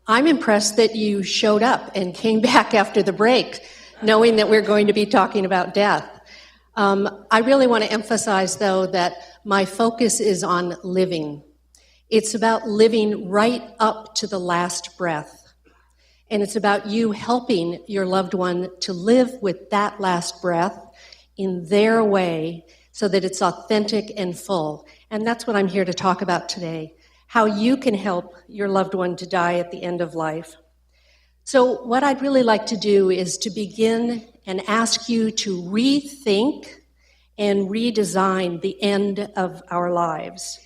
I'm impressed that you showed up and came back after the break, knowing that we're going to be talking about death. I really want to emphasize, though, that my focus is on living. It's about living right up to the last breath. And it's about you helping your loved one to live with that last breath in their way so that it's authentic and full. And that's what I'm here to talk about today, how you can help your loved one to die at the end of life. So what I'd really like to do is to begin and ask you to rethink and redesign the end of our lives.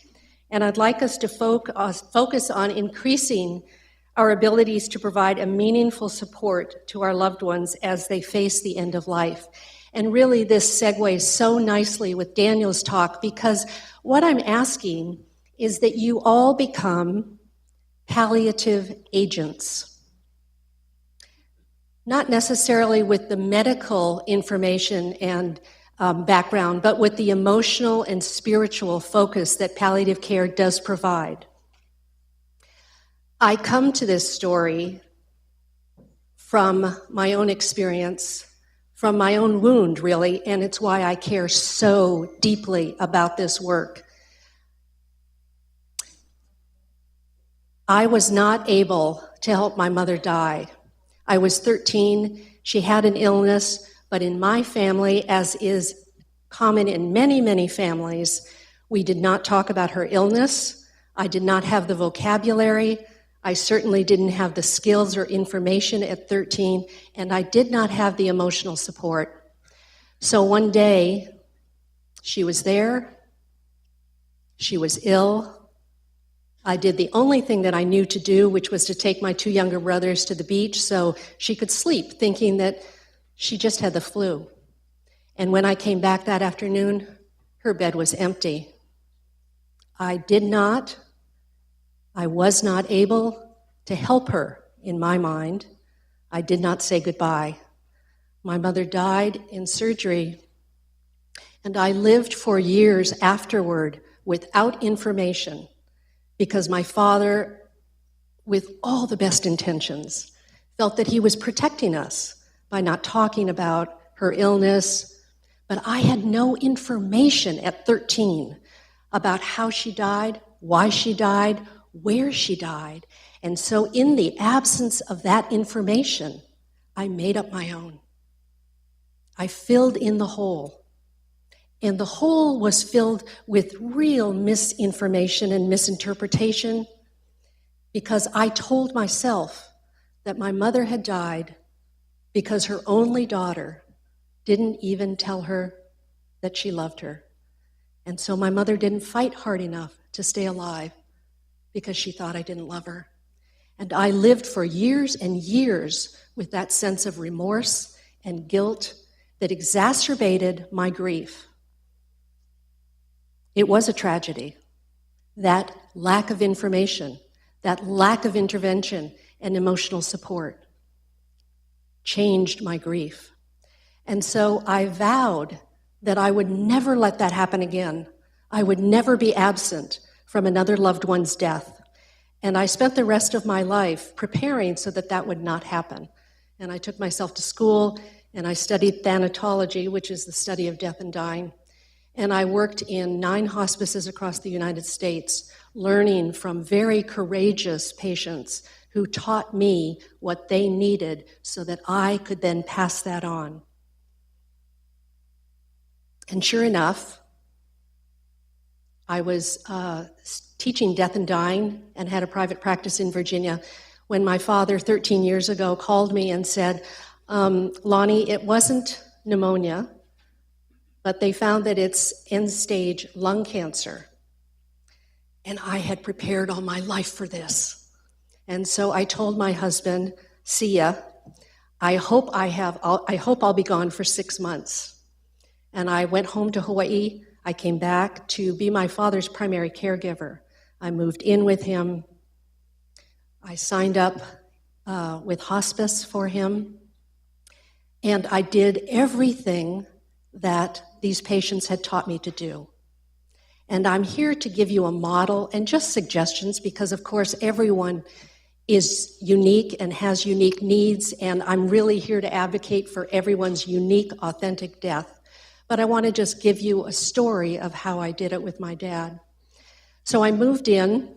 And I'd like us to focus on increasing our abilities to provide a meaningful support to our loved ones as they face the end of life. And really this segues so nicely with Daniel's talk, because what I'm asking is that you all become palliative agents. Not necessarily with the medical information and background, but with the emotional and spiritual focus that palliative care does provide. I come to this story from my own experience, from my own wound, really, and it's why I care so deeply about this work. I was not able to help my mother die. I was 13. She had an illness, but in my family, as is common in many, many families, we did not talk about her illness. I did not have the vocabulary. I certainly didn't have the skills or information at 13, and I did not have the emotional support. So one day, she was there. She was ill. I did the only thing that I knew to do, which was to take my two younger brothers to the beach so she could sleep, thinking that she just had the flu. And when I came back that afternoon, her bed was empty. I was not able to help her, in my mind. I did not say goodbye. My mother died in surgery, and I lived for years afterward without information, because my father, with all the best intentions, felt that he was protecting us by not talking about her illness. But I had no information at 13 about how she died, why she died, where she died. And so in the absence of that information, I made up my own. I filled in the hole. And the hole was filled with real misinformation and misinterpretation, because I told myself that my mother had died because her only daughter didn't even tell her that she loved her. And so my mother didn't fight hard enough to stay alive because she thought I didn't love her. And I lived for years and years with that sense of remorse and guilt that exacerbated my grief. It was a tragedy. That lack of information, that lack of intervention and emotional support changed my grief. And so I vowed that I would never let that happen again. I would never be absent from another loved one's death. And I spent the rest of my life preparing so that that would not happen. And I took myself to school, and I studied thanatology, which is the study of death and dying. And I worked in 9 hospices across the United States, learning from very courageous patients who taught me what they needed so that I could then pass that on. And sure enough, I was teaching death and dying and had a private practice in Virginia when my father, 13 years ago, called me and said, Lani, it wasn't pneumonia, but they found that it's end-stage lung cancer. And I had prepared all my life for this. And so I told my husband, see ya, I hope I'll be gone for 6 months. And I went home to Hawaii. I came back to be my father's primary caregiver. I moved in with him. I signed up with hospice for him. And I did everything that these patients had taught me to do. And I'm here to give you a model and just suggestions, because of course everyone is unique and has unique needs, and I'm really here to advocate for everyone's unique, authentic death. But I want to just give you a story of how I did it with my dad. So I moved in,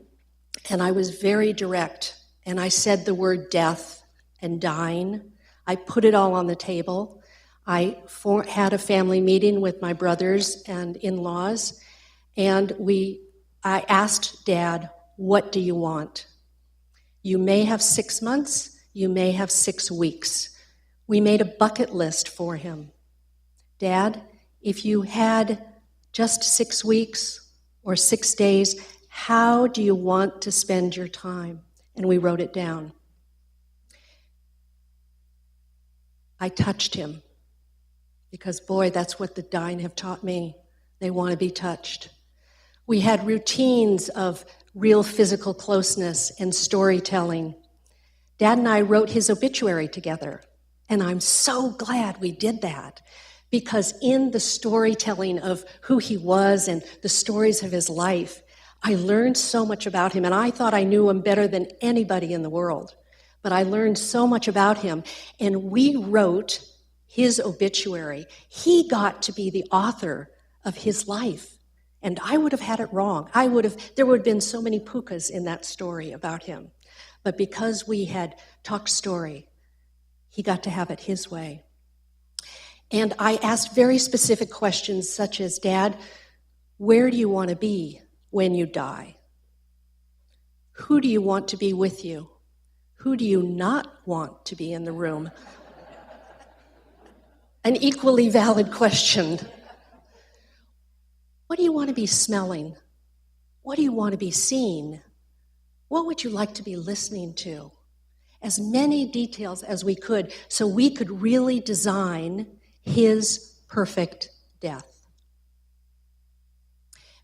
and I was very direct, and I said the word death and dying. I put it all on the table. I had a family meeting with my brothers and in-laws, and I asked Dad, what do you want? You may have 6 months, you may have 6 weeks. We made a bucket list for him. Dad, if you had just 6 weeks or 6 days, how do you want to spend your time? And we wrote it down. I touched him because, boy, that's what the dying have taught me. They want to be touched. We had routines of real physical closeness and storytelling. Dad and I wrote his obituary together, and I'm so glad we did that, because in the storytelling of who he was and the stories of his life, I learned so much about him, and I thought I knew him better than anybody in the world. But I learned so much about him, and we wrote his obituary. He got to be the author of his life. And I would have had it wrong. There would have been so many pukas in that story about him. But because we had talked story, he got to have it his way. And I asked very specific questions such as, Dad, where do you want to be when you die? Who do you want to be with you? Who do you not want to be in the room? An equally valid question. What do you want to be smelling? What do you want to be seeing? What would you like to be listening to? As many details as we could, so we could really design his perfect death.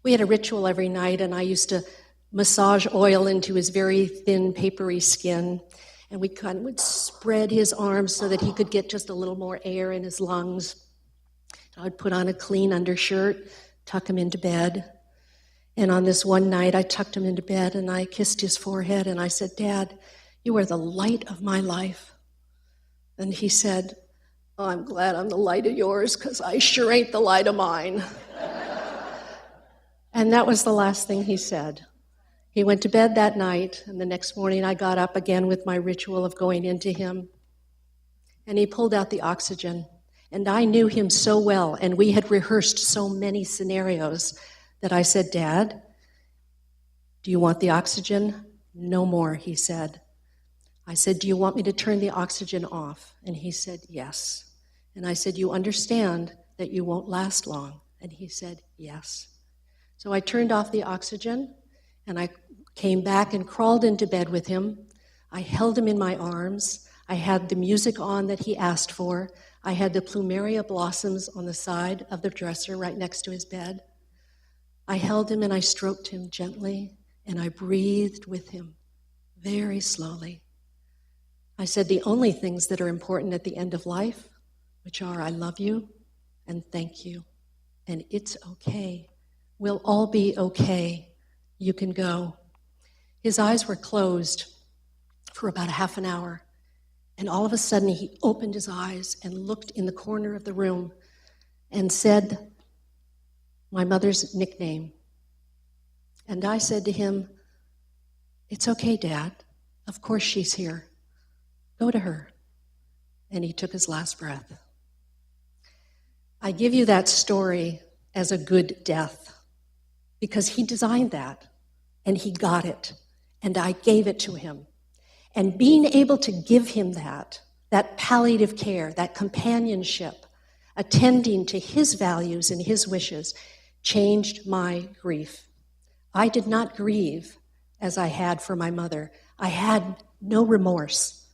We had a ritual every night, and I used to massage oil into his very thin, papery skin, and we kind of would spread his arms so that he could get just a little more air in his lungs. I would put on a clean undershirt, tuck him into bed. And on this one night, I tucked him into bed and I kissed his forehead and I said, Dad, you are the light of my life. And he said, oh, I'm glad I'm the light of yours, because I sure ain't the light of mine. And that was the last thing he said. He went to bed that night, and the next morning I got up again with my ritual of going into him. And he pulled out the oxygen. And I knew him so well, and we had rehearsed so many scenarios that I said, Dad, do you want the oxygen? No more, he said. I said, do you want me to turn the oxygen off? And he said, yes. And I said, you understand that you won't last long? And he said, yes. So I turned off the oxygen, and I came back and crawled into bed with him. I held him in my arms. I had the music on that he asked for. I had the plumeria blossoms on the side of the dresser right next to his bed. I held him and I stroked him gently, and I breathed with him very slowly. I said the only things that are important at the end of life, which are I love you and thank you, and it's okay. We'll all be okay. You can go. His eyes were closed for about a half an hour. And all of a sudden, he opened his eyes and looked in the corner of the room and said my mother's nickname. And I said to him, it's okay, Dad. Of course she's here. Go to her. And he took his last breath. I give you that story as a good death because he designed that, and he got it, and I gave it to him. And being able to give him that palliative care, that companionship, attending to his values and his wishes, changed my grief. I did not grieve as I had for my mother. I had no remorse.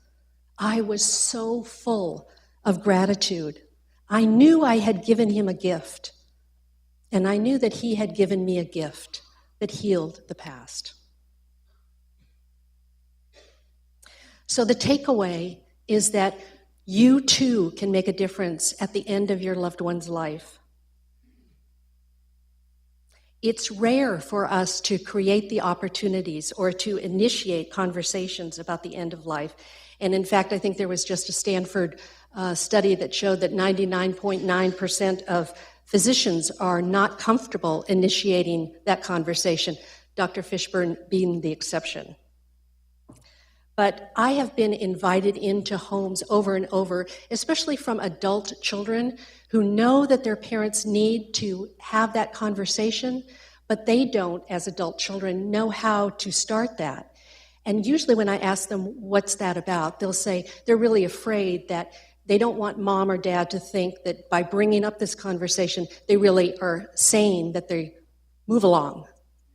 I was so full of gratitude. I knew I had given him a gift, and I knew that he had given me a gift that healed the past. So the takeaway is that you too can make a difference at the end of your loved one's life. It's rare for us to create the opportunities or to initiate conversations about the end of life. And in fact, I think there was just a Stanford study that showed that 99.9% of physicians are not comfortable initiating that conversation, Dr. Fishburne being the exception. But I have been invited into homes over and over, especially from adult children who know that their parents need to have that conversation, but they don't, as adult children, know how to start that. And usually when I ask them, what's that about, they'll say they're really afraid that they don't want mom or dad to think that by bringing up this conversation, they really are saying that they move along.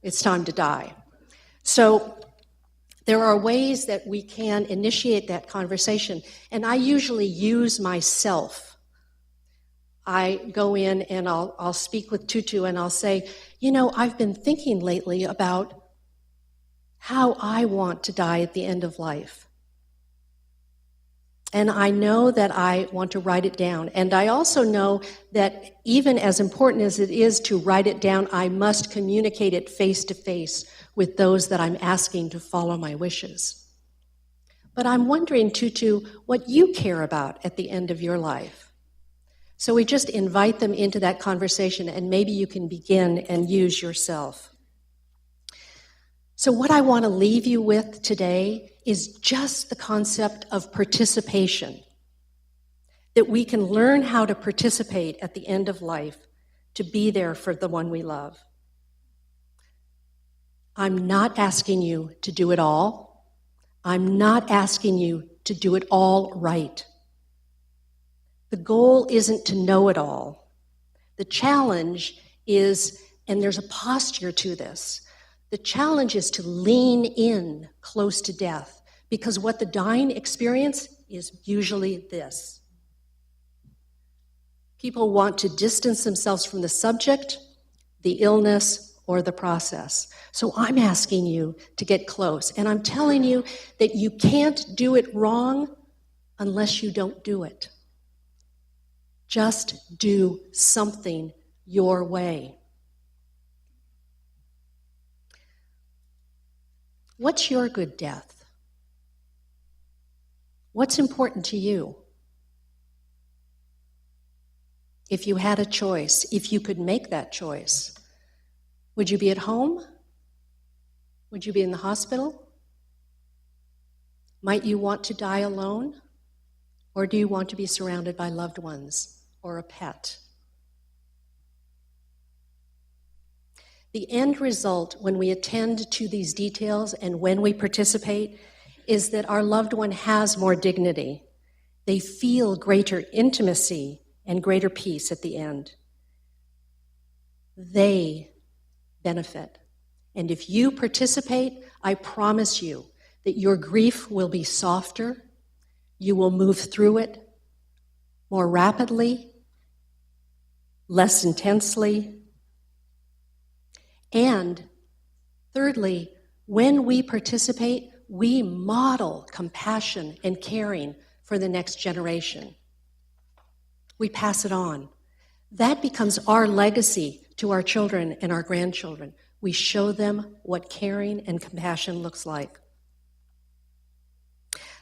It's time to die. So there are ways that we can initiate that conversation, and I usually use myself. I go in and I'll speak with Tutu and I'll say, you know, I've been thinking lately about how I want to die at the end of life. And I know that I want to write it down. And I also know that even as important as it is to write it down, I must communicate it face to face with those that I'm asking to follow my wishes. But I'm wondering, Tutu, what you care about at the end of your life. So we just invite them into that conversation, and maybe you can begin and use yourself. So what I want to leave you with today is just the concept of participation, that we can learn how to participate at the end of life, to be there for the one we love. I'm not asking you to do it all. I'm not asking you to do it all right. The goal isn't to know it all. The challenge is, and there's a posture to this, the challenge is to lean in close to death, because what the dying experience is usually this. People want to distance themselves from the subject, the illness, or the process. So I'm asking you to get close, and I'm telling you that you can't do it wrong unless you don't do it. Just do something your way. What's your good death? What's important to you? If you had a choice, if you could make that choice, would you be at home? Would you be in the hospital? Might you want to die alone? Or do you want to be surrounded by loved ones or a pet? The end result when we attend to these details and when we participate is that our loved one has more dignity. They feel greater intimacy and greater peace at the end. They benefit. And if you participate, I promise you that your grief will be softer, you will move through it more rapidly, less intensely. And thirdly, when we participate, we model compassion and caring for the next generation. We pass it on. That becomes our legacy to our children and our grandchildren. We show them what caring and compassion looks like.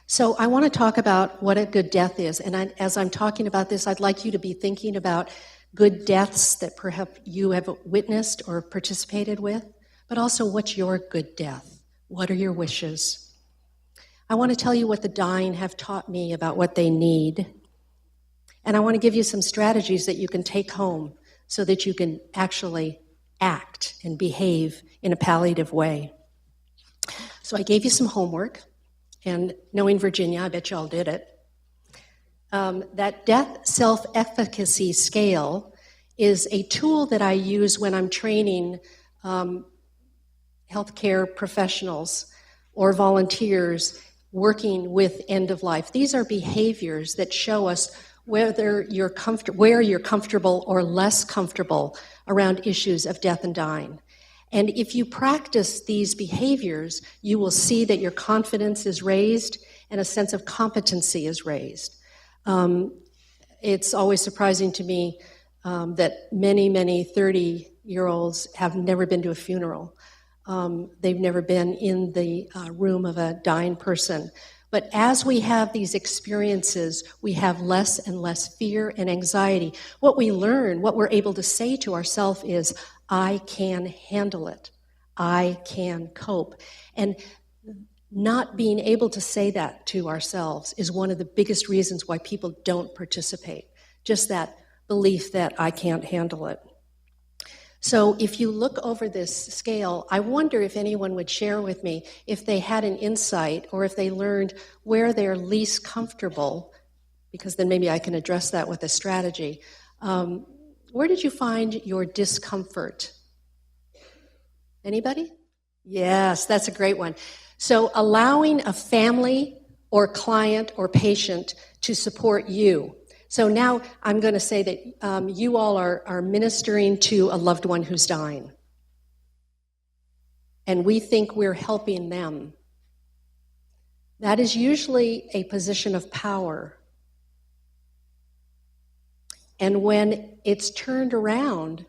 So I want to talk about what a good death is. And as I'm talking about this, I'd like you to be thinking about good deaths that perhaps you have witnessed or participated with, but also what's your good death? What are your wishes? I want to tell you what the dying have taught me about what they need. And I want to give you some strategies that you can take home so that you can actually act and behave in a palliative way. So I gave you some homework, and knowing Virginia, I bet you all did it. That death self-efficacy scale is a tool that I use when I'm training healthcare professionals or volunteers working with end of life. These are behaviors that show us where you're comfortable or less comfortable around issues of death and dying. And if you practice these behaviors, you will see that your confidence is raised and a sense of competency is raised. It's always surprising to me that many 30 89-year-olds have never been to a funeral. They've never been in the room of a dying person. But as we have these experiences, we have less and less fear and anxiety. What we learn, what we're able to say to ourselves is, I can handle it. I can cope. And not being able to say that to ourselves is one of the biggest reasons why people don't participate. Just that belief that I can't handle it. So if you look over this scale, I wonder if anyone would share with me if they had an insight or if they learned where they're least comfortable, because then maybe I can address that with a strategy. Where did you find your discomfort? Anybody? Yes, that's a great one. So allowing a family or client or patient to support you. So now I'm going to say that you all are ministering to a loved one who's dying. And we think we're helping them. That is usually a position of power. And when it's turned around,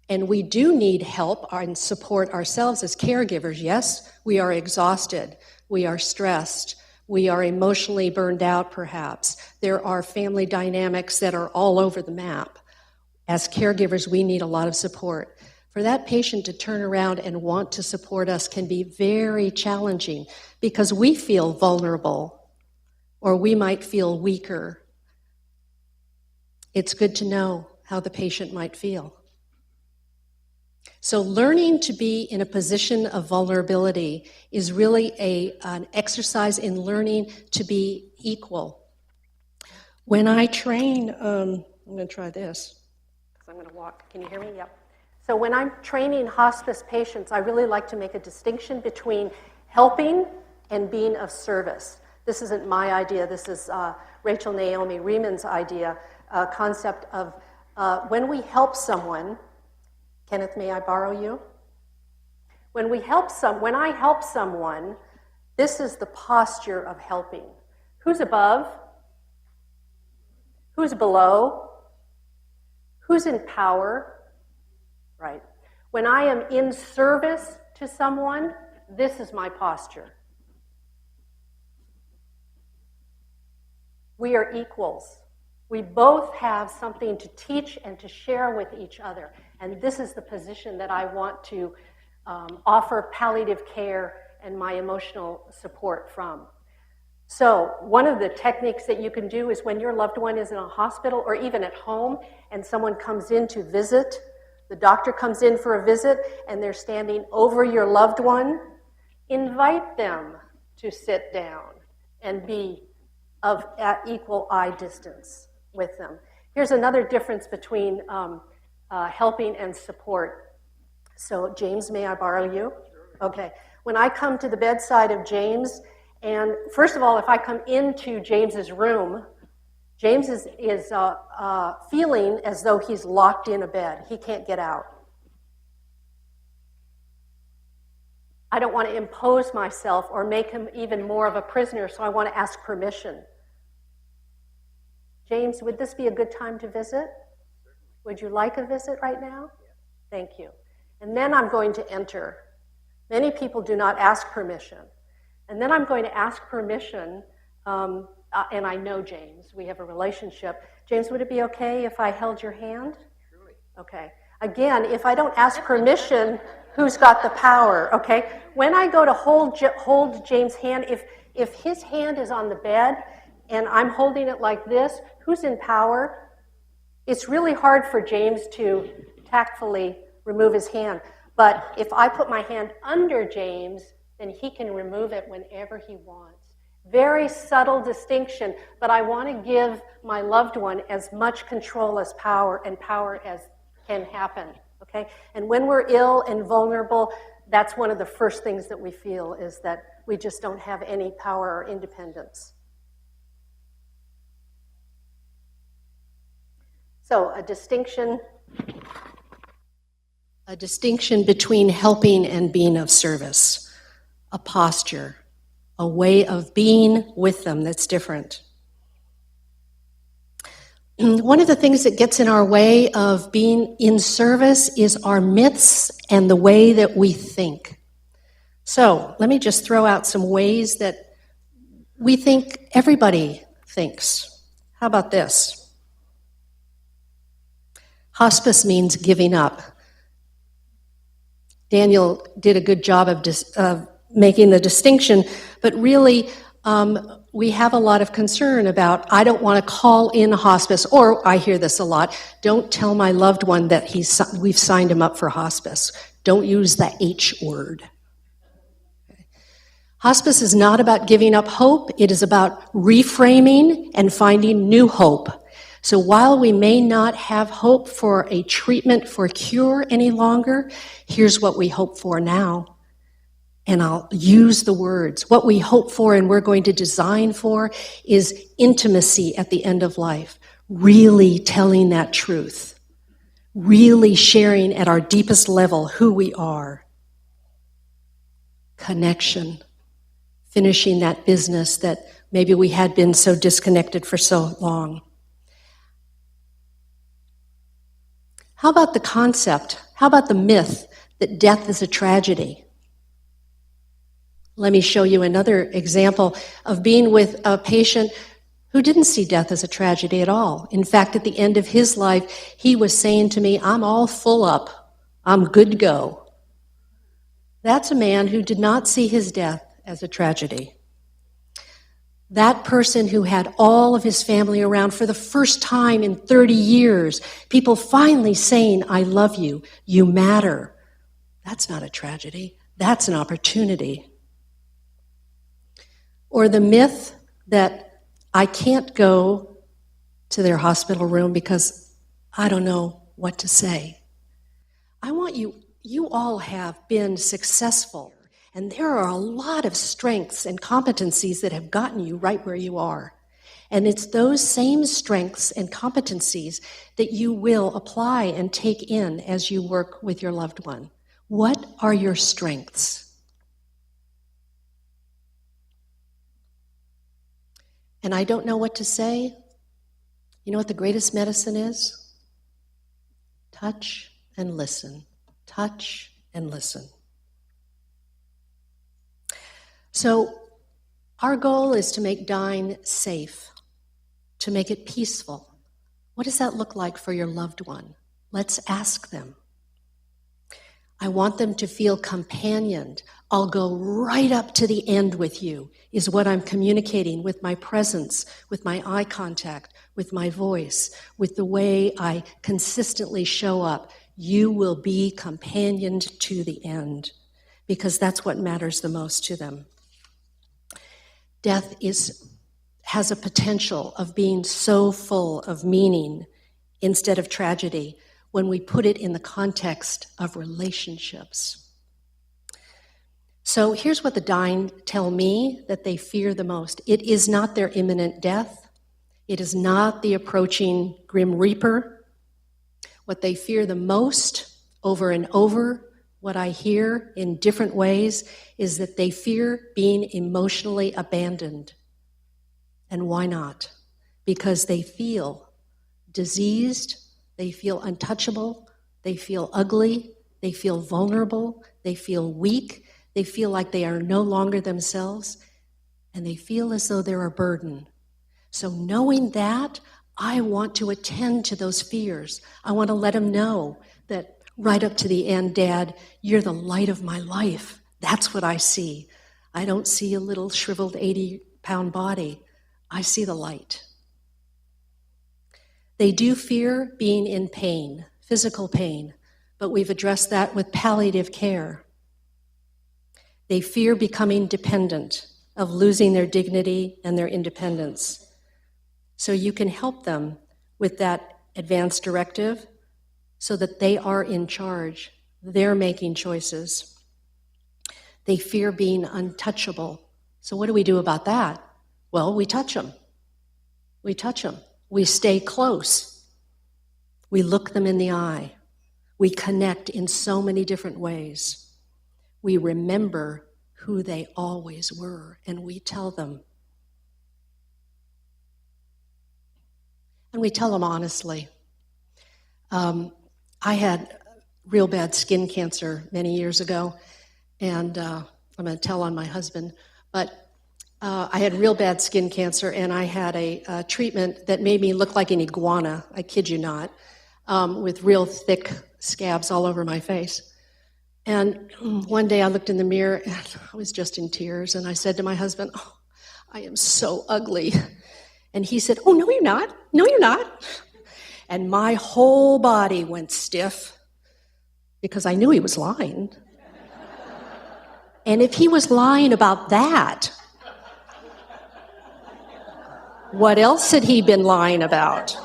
and we do need help and support ourselves as caregivers, yes, we are exhausted, we are stressed, we are emotionally burned out perhaps. There are family dynamics that are all over the map. As caregivers, we need a lot of support. For that patient to turn around and want to support us can be very challenging because we feel vulnerable or we might feel weaker. It's good to know how the patient might feel. So learning to be in a position of vulnerability is really an exercise in learning to be equal. When I train, I'm going to try this, because I'm going to walk. Can you hear me? Yep. So when I'm training hospice patients, I really like to make a distinction between helping and being of service. This isn't my idea. This is Rachel Naomi Rieman's idea, concept of when we help someone. Kenneth, may I borrow you? When I help someone, this is the posture of helping. Who's above? Who's below? Who's in power? Right. When I am in service to someone, this is my posture. We are equals. We both have something to teach and to share with each other. And this is the position that I want to offer palliative care and my emotional support from. So one of the techniques that you can do is when your loved one is in a hospital or even at home and someone comes in to visit, the doctor comes in for a visit and they're standing over your loved one, invite them to sit down and be at equal eye distance with them. Here's another difference between helping and support. So James, may I borrow you? Okay. When I come to the bedside of James, and first of all, if I come into James's room, James is feeling as though he's locked in a bed. He can't get out. I don't want to impose myself or make him even more of a prisoner, so I want to ask permission. James, would this be a good time to visit? Would you like a visit right now? Thank you. And then I'm going to enter. Many people do not ask permission. And then I'm going to ask permission, and I know James. We have a relationship. James, would it be okay if I held your hand? Surely. Okay. Again, if I don't ask permission, who's got the power? Okay. When I go to hold James' hand, if his hand is on the bed and I'm holding it like this, who's in power? It's really hard for James to tactfully remove his hand. But if I put my hand under James, then he can remove it whenever he wants. Very subtle distinction, but I want to give my loved one as much control as power as can happen, okay? And when we're ill and vulnerable, that's one of the first things that we feel is that we just don't have any power or independence. So a distinction between helping and being of service, a posture, a way of being with them that's different. One of the things that gets in our way of being in service is our myths and the way that we think. So let me just throw out some ways that we think everybody thinks. How about this? Hospice means giving up. Daniel did a good job of making the distinction, but really we have a lot of concern about, I don't want to call in hospice, or I hear this a lot, don't tell my loved one that we've signed him up for hospice. Don't use the H word. Hospice is not about giving up hope, it is about reframing and finding new hope. So while we may not have hope for a treatment for cure any longer, here's what we hope for now. And I'll use the words. What we hope for and we're going to design for is intimacy at the end of life. Really telling that truth. Really sharing at our deepest level who we are. Connection. Finishing that business that maybe we had been so disconnected for so long. How about the concept? How about the myth that death is a tragedy? Let me show you another example of being with a patient who didn't see death as a tragedy at all. In fact, at the end of his life, he was saying to me, I'm all full up. I'm good to go. That's a man who did not see his death as a tragedy. That person who had all of his family around for the first time in 30 years, people finally saying, I love you, you matter. That's not a tragedy. That's an opportunity. Or the myth that I can't go to their hospital room because I don't know what to say. I want you all have been successful. And there are a lot of strengths and competencies that have gotten you right where you are. And it's those same strengths and competencies that you will apply and take in as you work with your loved one. What are your strengths? And I don't know what to say. You know what the greatest medicine is? Touch and listen. Touch and listen. So our goal is to make dying safe, to make it peaceful. What does that look like for your loved one? Let's ask them. I want them to feel companioned. I'll go right up to the end with you, is what I'm communicating with my presence, with my eye contact, with my voice, with the way I consistently show up. You will be companioned to the end, because that's what matters the most to them. Death has a potential of being so full of meaning instead of tragedy when we put it in the context of relationships. So here's what the dying tell me that they fear the most. It is not their imminent death. It is not the approaching grim reaper. What they fear the most, over and over, what I hear in different ways, is that they fear being emotionally abandoned. And why not? Because they feel diseased, they feel untouchable, they feel ugly, they feel vulnerable, they feel weak, they feel like they are no longer themselves, and they feel as though they're a burden. So knowing that, I want to attend to those fears. I want to let them know that right up to the end, Dad, you're the light of my life. That's what I see. I don't see a little shriveled 80-pound body. I see the light. They do fear being in pain, physical pain, but we've addressed that with palliative care. They fear becoming dependent, of losing their dignity and their independence. So you can help them with that advance directive so that they are in charge. They're making choices. They fear being untouchable. So what do we do about that? Well, we touch them. We touch them. We stay close. We look them in the eye. We connect in so many different ways. We remember who they always were, and we tell them. and we tell them honestly. I had real bad skin cancer many years ago, and I'm going to tell on my husband, but I had real bad skin cancer, and I had a treatment that made me look like an iguana, I kid you not, with real thick scabs all over my face. And one day I looked in the mirror, and I was just in tears, and I said to my husband, "Oh, I am so ugly." And he said, "Oh, no, you're not. No, you're not." And my whole body went stiff because I knew he was lying. And if he was lying about that, what else had he been lying about?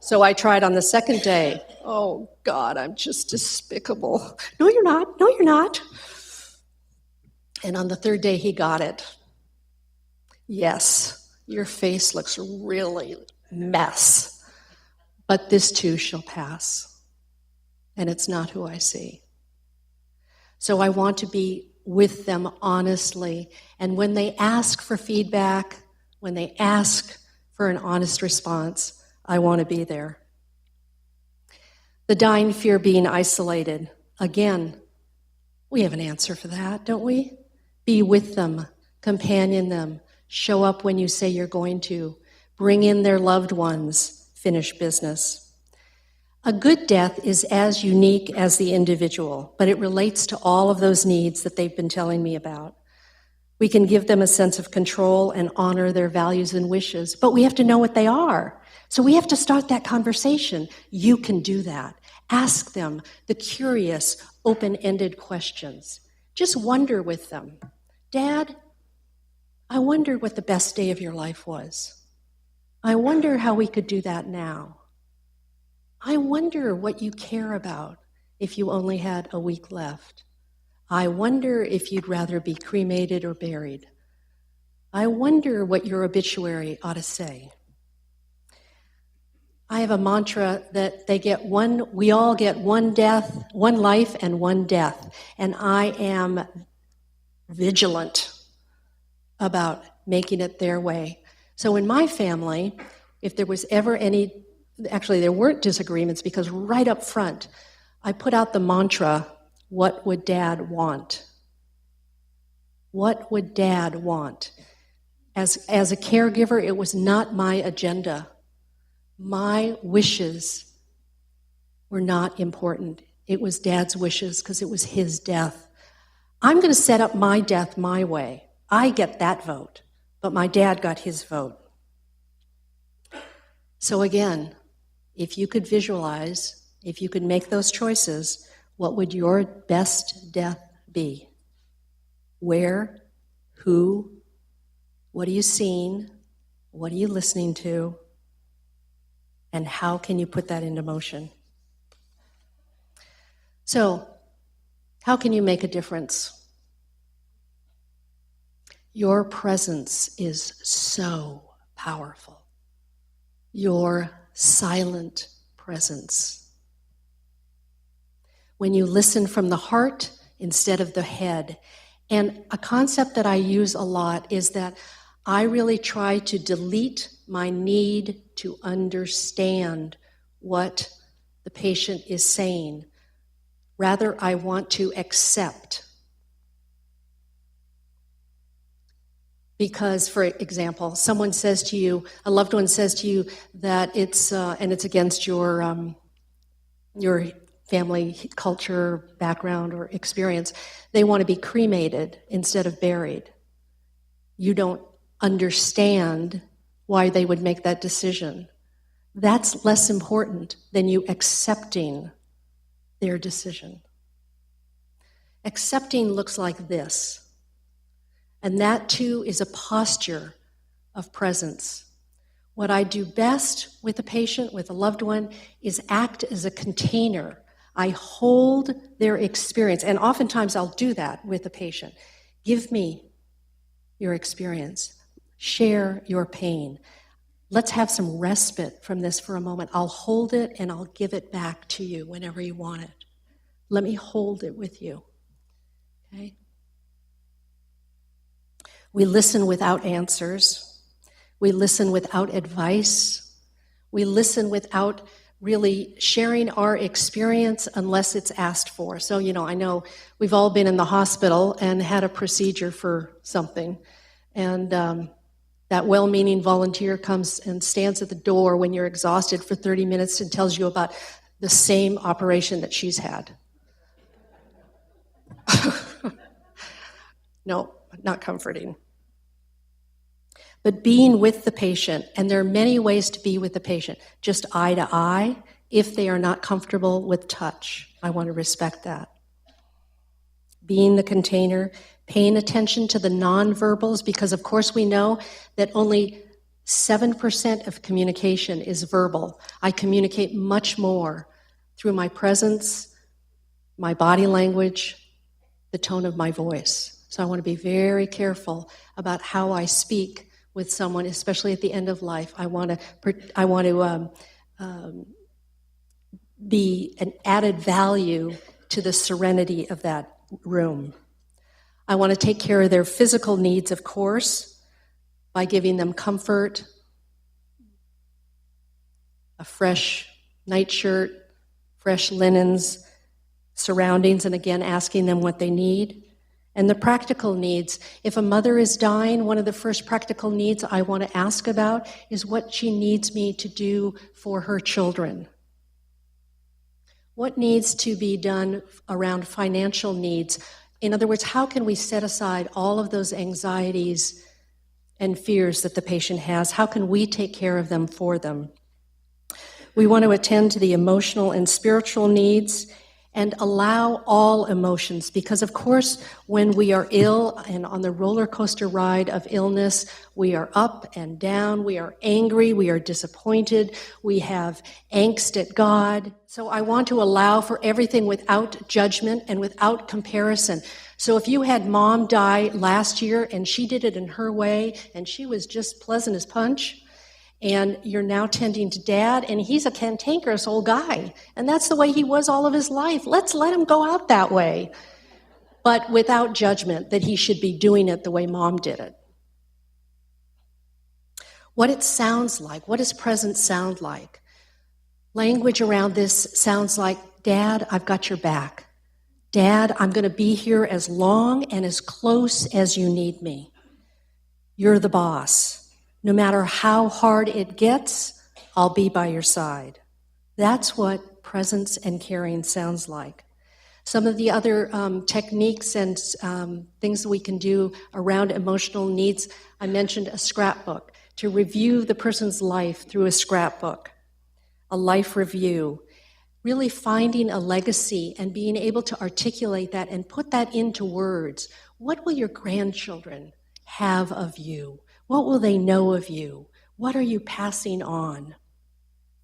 So I tried on the second day. Oh, God, I'm just despicable. No, you're not. No, you're not. And on the third day, he got it. Yes, your face looks really mess, but this too shall pass. And it's not who I see. So I want to be with them honestly. And when they ask for feedback, when they ask for an honest response, I want to be there. The dying fear being isolated. Again, we have an answer for that, don't we? Be with them, companion them, show up when you say you're going to, bring in their loved ones, finish business. A good death is as unique as the individual, but it relates to all of those needs that they've been telling me about. We can give them a sense of control and honor their values and wishes, but we have to know what they are. So we have to start that conversation. You can do that. Ask them the curious, open-ended questions. Just wonder with them. Dad, I wonder what the best day of your life was. I wonder how we could do that now. I wonder what you care about if you only had a week left. I wonder if you'd rather be cremated or buried. I wonder what your obituary ought to say. I have a mantra that we all get one death, one life and one death. And I am vigilant about making it their way. So in my family, if there was ever actually there weren't disagreements because right up front, I put out the mantra, what would Dad want? What would Dad want? As a caregiver, it was not my agenda. My wishes were not important. It was Dad's wishes because it was his death. I'm going to set up my death my way. I get that vote, but my dad got his vote. So again, if you could visualize, if you could make those choices, what would your best death be? Where? Who? What are you seeing? What are you listening to? And how can you put that into motion? So, how can you make a difference? Your presence is so powerful. Your silent presence. When you listen from the heart instead of the head. And a concept that I use a lot is that I really try to delete my need to understand what the patient is saying. Rather, I want to accept. Because, for example, someone says to you, a loved one says to you that it's against your family culture, background, or experience. They want to be cremated instead of buried. You don't understand why they would make that decision. That's less important than you accepting their decision. Accepting looks like this. And that too is a posture of presence. What I do best with a patient, with a loved one, is act as a container. I hold their experience, and oftentimes I'll do that with a patient. Give me your experience. Share your pain. Let's have some respite from this for a moment. I'll hold it and I'll give it back to you whenever you want it. Let me hold it with you. Okay? We listen without answers. We listen without advice. We listen without really sharing our experience unless it's asked for. So, I know we've all been in the hospital and had a procedure for something. And that well-meaning volunteer comes and stands at the door when you're exhausted for 30 minutes and tells you about the same operation that she's had. No, not comforting. But being with the patient, and there are many ways to be with the patient, just eye to eye, if they are not comfortable with touch. I want to respect that. Being the container, paying attention to the nonverbals, because of course we know that only 7% of communication is verbal. I communicate much more through my presence, my body language, the tone of my voice. So I want to be very careful about how I speak with someone, especially at the end of life. I want to be an added value to the serenity of that room. I want to take care of their physical needs, of course, by giving them comfort, a fresh nightshirt, fresh linens, surroundings, and again, asking them what they need. And the practical needs. If a mother is dying, one of the first practical needs I want to ask about is what she needs me to do for her children. What needs to be done around financial needs? In other words, how can we set aside all of those anxieties and fears that the patient has? How can we take care of them for them? We want to attend to the emotional and spiritual needs and allow all emotions, because of course when we are ill and on the roller coaster ride of illness, we are up and down, we are angry, we are disappointed, we have angst at God. So I want to allow for everything without judgment and without comparison. So if you had mom die last year and she did it in her way and she was just pleasant as punch, and you're now tending to dad, and he's a cantankerous old guy, and that's the way he was all of his life. Let's let him go out that way, but without judgment that he should be doing it the way mom did it. What it sounds like, what does present sound like? Language around this sounds like, Dad, I've got your back. Dad, I'm going to be here as long and as close as you need me. You're the boss. No matter how hard it gets, I'll be by your side. That's what presence and caring sounds like. Some of the other techniques and things that we can do around emotional needs, I mentioned a scrapbook, to review the person's life through a scrapbook, a life review, really finding a legacy and being able to articulate that and put that into words. What will your grandchildren have of you? What will they know of you? What are you passing on?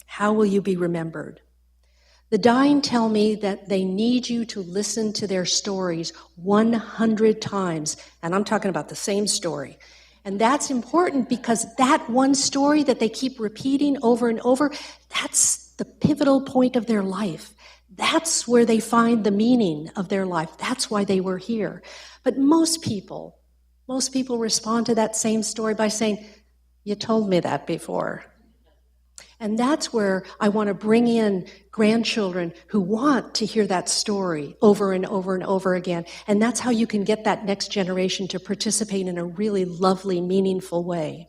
How will you be remembered? The dying tell me that they need you to listen to their stories 100 times, and I'm talking about the same story. And that's important because that one story that they keep repeating over and over, that's the pivotal point of their life. That's where they find the meaning of their life. That's why they were here. But most people respond to that same story by saying, you told me that before. And that's where I want to bring in grandchildren who want to hear that story over and over and over again. And that's how you can get that next generation to participate in a really lovely, meaningful way.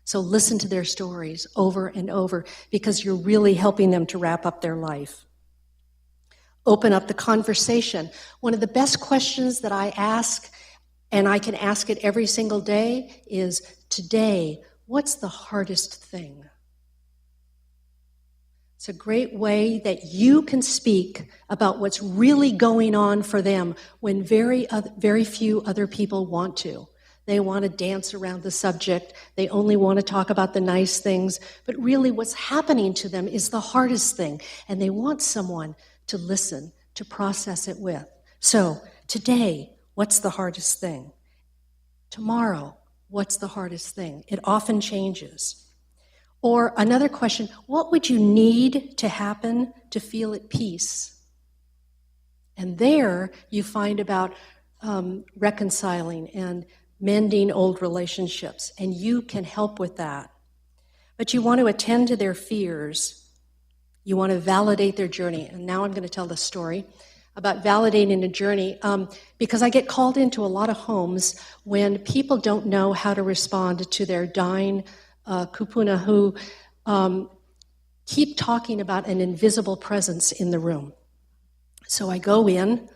So listen to their stories over and over because you're really helping them to wrap up their life. Open up the conversation. One of the best questions that I ask, and I can ask it every single day, is, today, what's the hardest thing? It's a great way that you can speak about what's really going on for them when very few other people want to. They want to dance around the subject. They only want to talk about the nice things. But really what's happening to them is the hardest thing. And they want someone to listen, to process it with. So today, what's the hardest thing? Tomorrow, what's the hardest thing? It often changes. Or another question, what would you need to happen to feel at peace? And there you find about reconciling and mending old relationships, and you can help with that. But you want to attend to their fears. You want to validate their journey. And now I'm going to tell the story about validating a journey, because I get called into a lot of homes when people don't know how to respond to their dying kupuna who keep talking about an invisible presence in the room. So I go in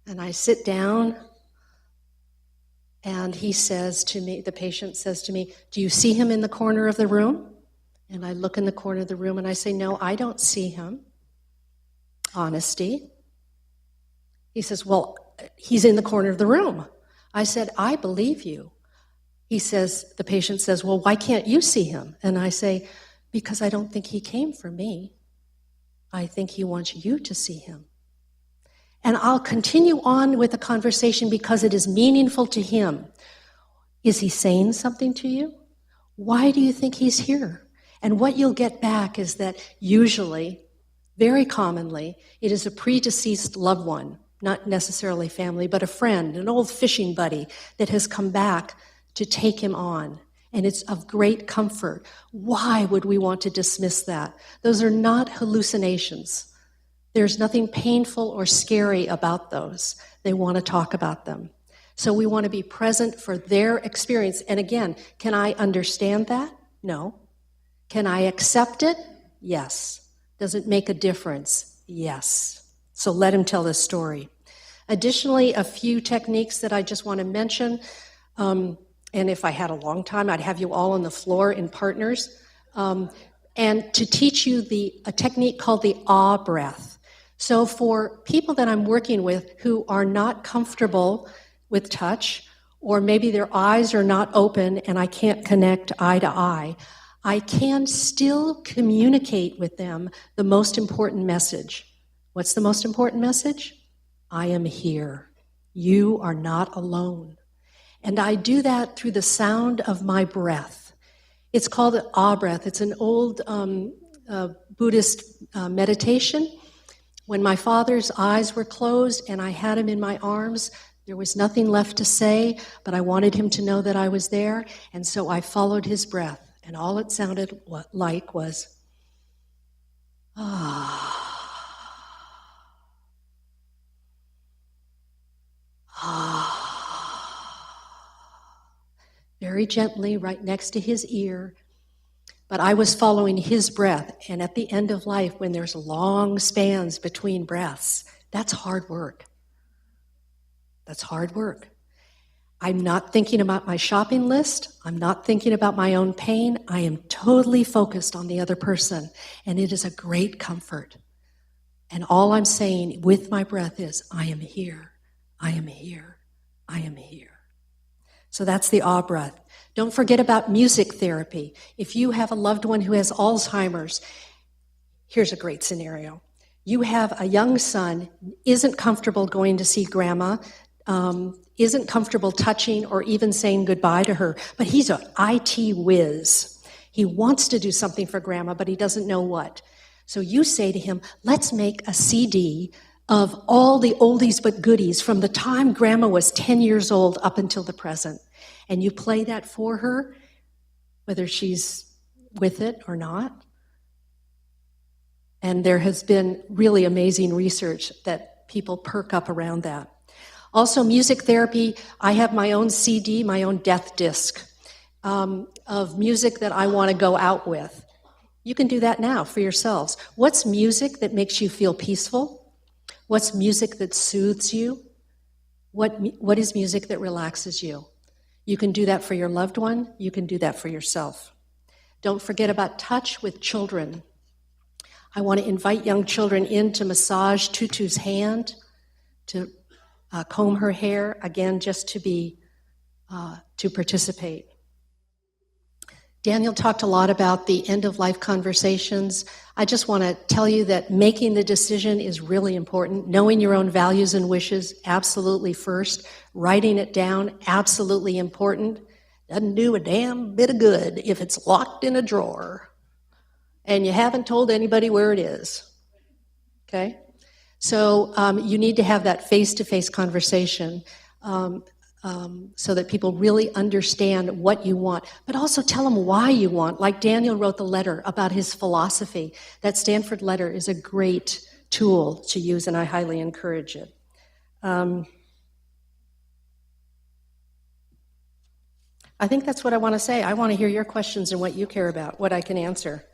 and I sit down, and he says to me, the patient says to me, "Do you see him in the corner of the room?" And I look in the corner of the room and I say, "No, I don't see him." Honesty. He says, "Well, he's in the corner of the room." I said, "I believe you." He says, the patient says, "Well, why can't you see him?" And I say, "Because I don't think he came for me. I think he wants you to see him." And I'll continue on with the conversation because it is meaningful to him. Is he saying something to you? Why do you think he's here? And what you'll get back is that usually, very commonly, it is a predeceased loved one, not necessarily family, but a friend, an old fishing buddy that has come back to take him on. And it's of great comfort. Why would we want to dismiss that? Those are not hallucinations. There's nothing painful or scary about those. They want to talk about them. So we want to be present for their experience. And again, can I understand that? No. Can I accept it? Yes. Does it make a difference? Yes. So let him tell this story. Additionally, a few techniques that I just want to mention. And if I had a long time, I'd have you all on the floor in partners. And to teach you a technique called the ah breath. So for people that I'm working with who are not comfortable with touch, or maybe their eyes are not open and I can't connect eye to eye, I can still communicate with them the most important message. What's the most important message? I am here. You are not alone. And I do that through the sound of my breath. It's called the ah breath. It's an old Buddhist meditation. When my father's eyes were closed and I had him in my arms, there was nothing left to say, but I wanted him to know that I was there, and so I followed his breath. And all it sounded like was, ah, ah, very gently right next to his ear. But I was following his breath, and at the end of life, when there's long spans between breaths, that's hard work. That's hard work. I'm not thinking about my shopping list. I'm not thinking about my own pain. I am totally focused on the other person, and it is a great comfort. And all I'm saying with my breath is, I am here, I am here, I am here. So that's the ah breath. Don't forget about music therapy. If you have a loved one who has Alzheimer's, here's a great scenario. You have a young son, isn't comfortable going to see grandma, isn't comfortable touching or even saying goodbye to her, but he's an IT whiz. He wants to do something for grandma, but he doesn't know what. So you say to him, let's make a CD of all the oldies but goodies from the time grandma was 10 years old up until the present. And you play that for her, whether she's with it or not. And there has been really amazing research that people perk up around that. Also, music therapy, I have my own CD, my own death disc of music that I want to go out with. You can do that now for yourselves. What's music that makes you feel peaceful? What's music that soothes you? What is music that relaxes you? You can do that for your loved one. You can do that for yourself. Don't forget about touch with children. I want to invite young children in to massage Tutu's hand, to comb her hair, again, just to participate. Daniel talked a lot about the end-of-life conversations. I just want to tell you that making the decision is really important. Knowing your own values and wishes, absolutely first. Writing it down, absolutely important. Doesn't do a damn bit of good if it's locked in a drawer and you haven't told anybody where it is. Okay? So you need to have that face-to-face conversation. so that people really understand what you want, but also tell them why you want. Like Daniel wrote the letter about his philosophy. That Stanford letter is a great tool to use, and I highly encourage it. I think that's what I want to say. I want to hear your questions and what you care about, what I can answer.